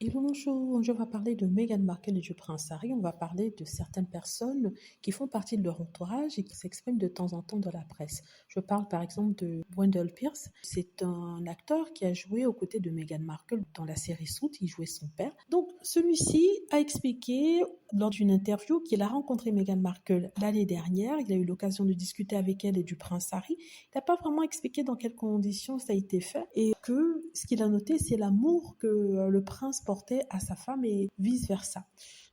Et bonjour, je vais parler de Meghan Markle et du prince Harry. On va parler de certaines personnes qui font partie de leur entourage et qui s'expriment de temps en temps dans la presse. Je parle par exemple de Wendell Pierce. C'est un acteur qui a joué aux côtés de Meghan Markle dans la série Suits. Il jouait son père. Donc celui-ci a expliqué lors d'une interview qu'il a rencontré Meghan Markle l'année dernière. Il a eu l'occasion de discuter avec elle et du prince Harry. Il n'a pas vraiment expliqué dans quelles conditions ça a été fait et que ce qu'il a noté, c'est l'amour que le prince portait à sa femme et vice-versa.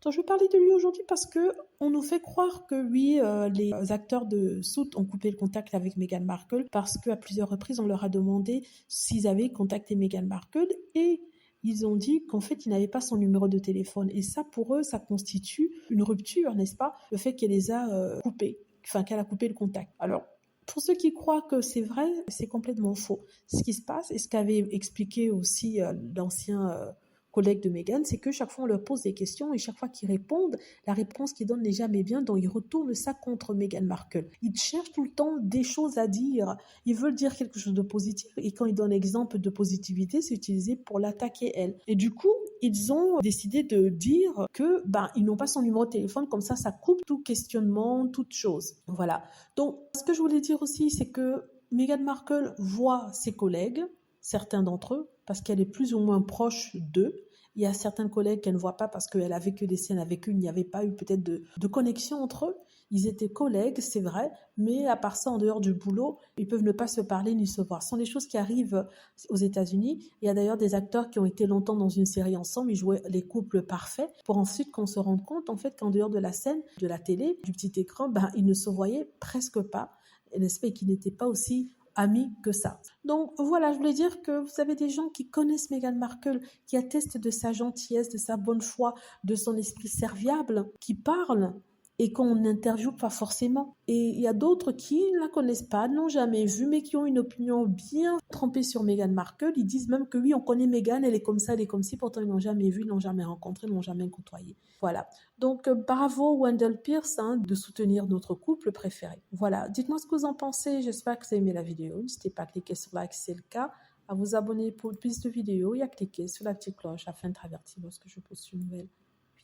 Donc je vais parler de lui aujourd'hui parce que on nous fait croire que oui, les acteurs de Suits ont coupé le contact avec Meghan Markle parce qu'à plusieurs reprises, on leur a demandé s'ils avaient contacté Meghan Markle et ils ont dit qu'en fait, ils n'avaient pas son numéro de téléphone. Et ça, pour eux, ça constitue une rupture, n'est-ce pas? Le fait qu'elle les a coupés, enfin qu'elle a coupé le contact. Alors, pour ceux qui croient que c'est vrai, c'est complètement faux. Ce qui se passe, et ce qu'avait expliqué aussi l'ancien collègue de Meghan, c'est que chaque fois on leur pose des questions et chaque fois qu'ils répondent, la réponse qu'ils donnent n'est jamais bien, donc ils retournent ça contre Meghan Markle. Ils cherchent tout le temps des choses à dire, ils veulent dire quelque chose de positif et quand ils donnent exemple de positivité, c'est utilisé pour l'attaquer elle. Et du coup, ils ont décidé de dire que ils n'ont pas son numéro de téléphone, comme ça coupe tout questionnement, toute chose. Voilà. Donc, ce que je voulais dire aussi, c'est que Meghan Markle voit ses collègues, certains d'entre eux, parce qu'elle est plus ou moins proche d'eux. Il y a certains collègues qu'elle ne voit pas parce qu'elle a vécu des scènes avec eux, il n'y avait pas eu peut-être de connexion entre eux. Ils étaient collègues, c'est vrai, mais à part ça, en dehors du boulot, ils peuvent ne pas se parler ni se voir. Ce sont des choses qui arrivent aux États-Unis. Il y a d'ailleurs des acteurs qui ont été longtemps dans une série ensemble, ils jouaient les couples parfaits, pour ensuite qu'on se rende compte, en fait, qu'en dehors de la scène, de la télé, du petit écran, ils ne se voyaient presque pas, n'est-ce pas, et qu'ils n'étaient pas aussi amis que ça. Donc voilà, je voulais dire que vous avez des gens qui connaissent Meghan Markle, qui attestent de sa gentillesse, de sa bonne foi, de son esprit serviable, qui parlent et qu'on n'interviewe pas forcément. Et il y a d'autres qui ne la connaissent pas, n'ont jamais vu, mais qui ont une opinion bien trempée sur Meghan Markle. Ils disent même que oui, on connaît Meghan, elle est comme ça, elle est comme ci, pourtant ils l'ont jamais vue, ils l'ont jamais rencontrée, ils l'ont jamais côtoyée. Voilà. Donc bravo Wendell Pierce de soutenir notre couple préféré. Voilà. Dites-moi ce que vous en pensez. J'espère que vous avez aimé la vidéo. N'hésitez pas à cliquer sur like si c'est le cas, à vous abonner pour plus de vidéos et à cliquer sur la petite cloche afin d'être averti lorsque je poste une nouvelle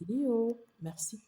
vidéo. Merci.